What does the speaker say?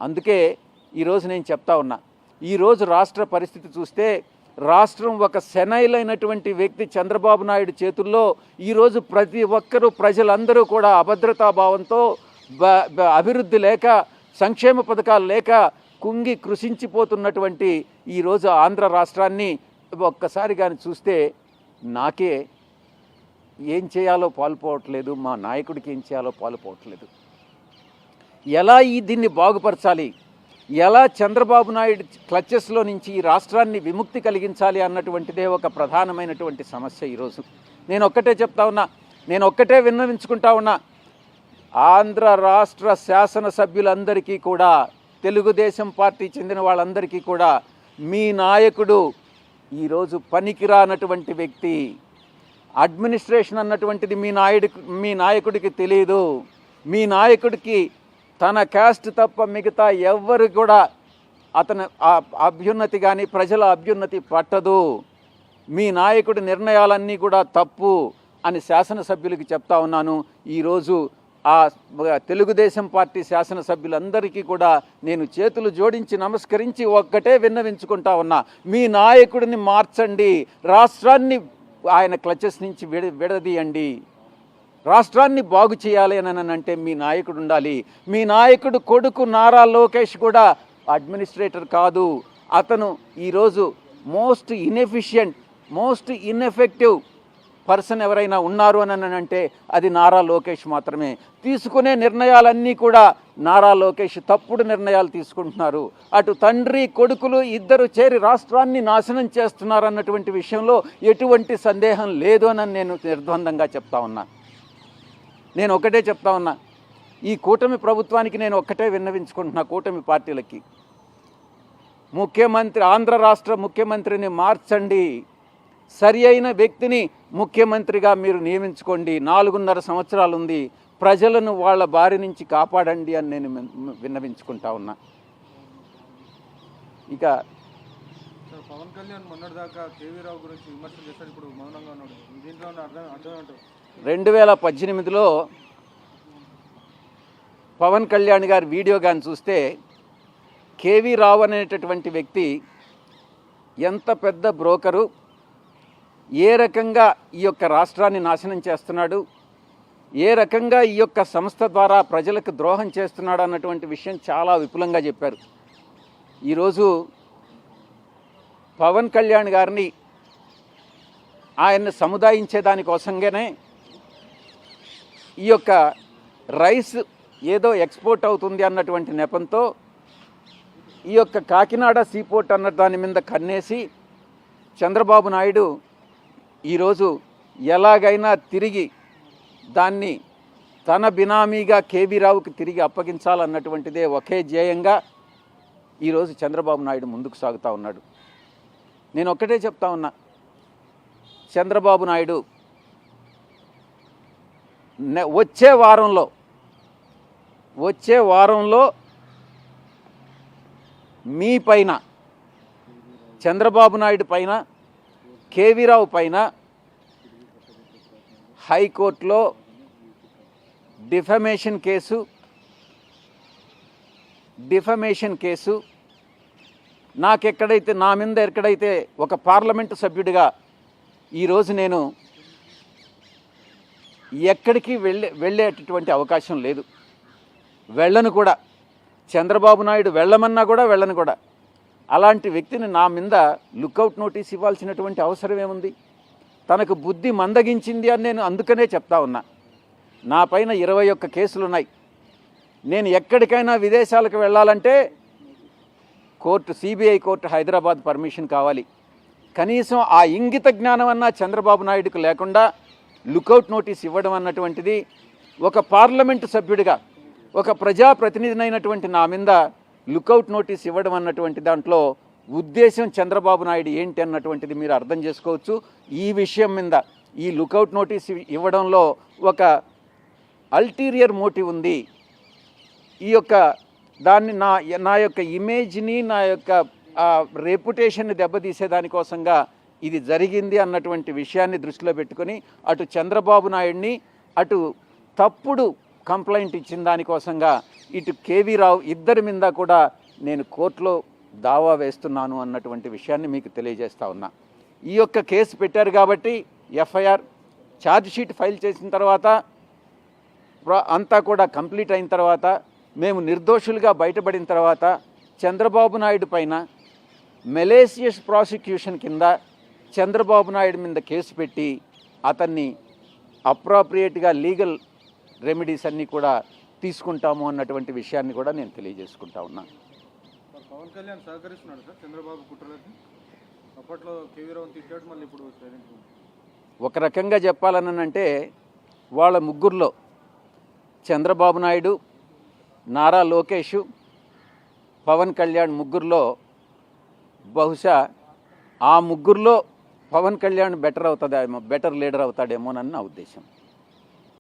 అందుకే ఈరోజు నేను చెప్తా ఉన్నా, ఈరోజు రాష్ట్ర పరిస్థితి చూస్తే రాష్ట్రం ఒక సెనైలైనటువంటి వ్యక్తి చంద్రబాబు నాయుడు చేతుల్లో ఈరోజు ప్రతి ఒక్కరూ ప్రజలందరూ కూడా అభద్రతాభావంతో అభివృద్ధి లేక సంక్షేమ పథకాలు లేక కుంగి కృషించిపోతున్నటువంటి ఈరోజు ఆంధ్ర రాష్ట్రాన్ని ఒక్కసారి కానీ చూస్తే నాకే ఏం చేయాలో పాలుపోవట్లేదు, మా నాయకుడికి ఏం చేయాలో పాలుపోవట్లేదు. ఎలా దీన్ని బాగుపరచాలి, ఎలా చంద్రబాబు నాయుడు క్లచెస్లో నుంచి ఈ రాష్ట్రాన్ని విముక్తి కలిగించాలి అన్నటువంటిదే ఒక ప్రధానమైనటువంటి సమస్య. ఈరోజు నేను ఒక్కటే చెప్తా ఉన్నా, నేను ఒక్కటే విన్నవించుకుంటా ఉన్నా, ఆంధ్ర రాష్ట్ర శాసనసభ్యులందరికీ కూడా, తెలుగుదేశం పార్టీ చెందిన వాళ్ళందరికీ కూడా మీ నాయకుడు ఈరోజు పనికిరానటువంటి వ్యక్తి. అడ్మినిస్ట్రేషన్ అన్నటువంటిది మీ నాయకుడికి తెలియదు. మీ నాయకుడికి తన క్యాస్ట్ తప్ప మిగతా ఎవ్వరు కూడా అతని అభ్యున్నతి కానీ ప్రజల అభ్యున్నతి పట్టదు. మీ నాయకుడి నిర్ణయాలన్నీ కూడా తప్పు అని శాసనసభ్యులకి చెప్తా ఉన్నాను. ఈరోజు ఆ తెలుగుదేశం పార్టీ శాసనసభ్యులందరికీ కూడా నేను చేతులు జోడించి నమస్కరించి ఒక్కటే విన్నవించుకుంటా ఉన్నా, మీ నాయకుడిని మార్చండి, రాష్ట్రాన్ని ఆయన క్లచెస్ నుంచి విడదీయండి. రాష్ట్రాన్ని బాగు చేయాలి అని అంటే మీ నాయకుడు ఉండాలి. మీ నాయకుడు కొడుకు నారా లోకేష్ కూడా అడ్మినిస్ట్రేటర్ కాదు. అతను ఈరోజు most inefficient, most ineffective person ఎవరైనా ఉన్నారు అని అంటే అది నారా లోకేష్ మాత్రమే. తీసుకునే నిర్ణయాలన్నీ కూడా నారా లోకేష్ తప్పుడు నిర్ణయాలు తీసుకుంటున్నారు. అటు తండ్రి కొడుకులు ఇద్దరు చేరి రాష్ట్రాన్ని నాశనం చేస్తున్నారు అన్నటువంటి విషయంలో ఎటువంటి సందేహం లేదు అని నేను నిర్ద్వందంగా చెప్తా ఉన్నా. నేను ఒకటే చెప్తా ఉన్నా, ఈ కూటమి ప్రభుత్వానికి నేను ఒక్కటే విన్నవించుకుంటున్నా, కూటమి పార్టీలకి, ముఖ్యమంత్రి, ఆంధ్ర రాష్ట్ర ముఖ్యమంత్రిని మార్చండి, సరి అయిన వ్యక్తిని ముఖ్యమంత్రిగా మీరు నియమించుకోండి. 4.5 సంవత్సరాలు ఉంది, ప్రజలను వాళ్ళ బారి నుంచి కాపాడండి అని నేను విన్నవించుకుంటా ఉన్నా. ఇక పవన్ కళ్యాణ్ మొన్నటిదాకా కేవీ రావు గురించి విమర్శలు చేశారు, ఇప్పుడు మౌనంగా ఉన్నాడు. దీంట్లో అర్థం 2018లో పవన్ కళ్యాణ్ గారి వీడియో కానీ చూస్తే కేవీ రావు అనేటటువంటి వ్యక్తి ఎంత పెద్ద బ్రోకరు, ఏ రకంగా ఈ యొక్క రాష్ట్రాన్ని నాశనం చేస్తున్నాడు, ఏ రకంగా ఈ యొక్క సంస్థ ద్వారా ప్రజలకు ద్రోహం చేస్తున్నాడు అన్నటువంటి విషయం చాలా విపులంగా చెప్పారు. ఈరోజు పవన్ కళ్యాణ్ గారిని ఆయన్ని సముదాయించేదానికోసంగానే ఈ యొక్క రైస్ ఏదో ఎక్స్పోర్ట్ అవుతుంది అన్నటువంటి నెపంతో ఈ యొక్క కాకినాడ సీపోర్ట్ అన్న దాని మీద కన్నేసి చంద్రబాబు నాయుడు ఈరోజు ఎలాగైనా తిరిగి దాన్ని తన బినామీగా కేవీ రావుకి తిరిగి అప్పగించాలన్నటువంటిదే ఒకే ధ్యేయంగా ఈరోజు చంద్రబాబు నాయుడు ముందుకు సాగుతూ ఉన్నాడు. నేను ఒక్కటే చెప్తా ఉన్నా, చంద్రబాబు నాయుడు వచ్చే వారంలో మీ పైన, చంద్రబాబు నాయుడు పైన, కేవీ రావు పైన హైకోర్టులో డిఫమేషన్ కేసు నాకెక్కడైతే నా మీద ఎక్కడైతే ఒక పార్లమెంటు సభ్యుడిగా ఈరోజు నేను ఎక్కడికి వెళ్ళేటటువంటి అవకాశం లేదు, వెళ్ళను కూడా. చంద్రబాబు నాయుడు వెళ్ళమన్నా కూడా వెళ్ళను కూడా. అలాంటి వ్యక్తిని నా మీద లుకౌట్ నోటీస్ ఇవ్వాల్సినటువంటి అవసరం ఏముంది? తనకు బుద్ధి మందగించింది అని నేను అందుకనే చెప్తా ఉన్నా. నా పైన 21 కేసులు ఉన్నాయి. నేను ఎక్కడికైనా విదేశాలకు వెళ్ళాలంటే సిబిఐ కోర్టు హైదరాబాద్ పర్మిషన్ కావాలి. కనీసం ఆ ఇంగిత జ్ఞానం అన్నా చంద్రబాబు నాయుడుకు లేకుండా లుకౌట్ నోటీస్ ఇవ్వడం అన్నటువంటిది, ఒక పార్లమెంటు సభ్యుడిగా, ఒక ప్రజాప్రతినిధినైనటువంటి నా మీద లుకౌట్ నోటీస్ ఇవ్వడం అన్నటువంటి దాంట్లో ఉద్దేశం చంద్రబాబు నాయుడు ఏంటి అన్నటువంటిది మీరు అర్థం చేసుకోవచ్చు. ఈ విషయం మీద ఈ లుకౌట్ నోటీస్ ఇవ్వడంలో ఒక అల్టీరియర్ మోటివ్ ఉంది. ఈ యొక్క దాన్ని నా యొక్క ఇమేజ్ని, నా యొక్క రెప్యుటేషన్ని దెబ్బతీసేదానికోసంగా ఇది జరిగింది అన్నటువంటి విషయాన్ని దృష్టిలో పెట్టుకొని అటు చంద్రబాబు నాయుడిని, అటు తప్పుడు కంప్లైంట్ ఇచ్చిన దానికోసంగా ఇటు కేవీ రావు ఇద్దరి మీద కూడా నేను కోర్టులో దావా వేస్తున్నాను అన్నటువంటి విషయాన్ని మీకు తెలియజేస్తా ఉన్నా. ఈ యొక్క కేసు పెట్టారు కాబట్టి ఎఫ్ఐఆర్ ఛార్జ్ షీట్ ఫైల్ చేసిన తర్వాత అంతా కూడా కంప్లీట్ అయిన తర్వాత మేము నిర్దోషులుగా బయటపడిన తర్వాత చంద్రబాబు నాయుడు పైన మెలేసియస్ ప్రాసిక్యూషన్ కింద చంద్రబాబు నాయుడు మీద కేసు పెట్టి అతన్ని అప్రాప్రియేట్గా లీగల్ రెమెడీస్ అన్నీ కూడా తీసుకుంటాము అన్నటువంటి విషయాన్ని కూడా నేను తెలియజేసుకుంటా ఉన్నా. పవన్ కళ్యాణ్ సహకరిస్తున్నాడు సార్ చంద్రబాబు కుట్రలకి. అప్పట్లో కేవీ రావుని తిట్టాడు, మళ్ళీ ఇప్పుడు సైలెంట్. ఒక రకంగా చెప్పాలనంటే వాళ్ళ ముగ్గురులో చంద్రబాబు నాయుడు, నారా లోకేష్, పవన్ కళ్యాణ్ ముగ్గురులో బహుశా ఆ ముగ్గురులో పవన్ కళ్యాణ్ బెటర్ లీడర్ అవుతాడేమోనని నా ఉద్దేశం.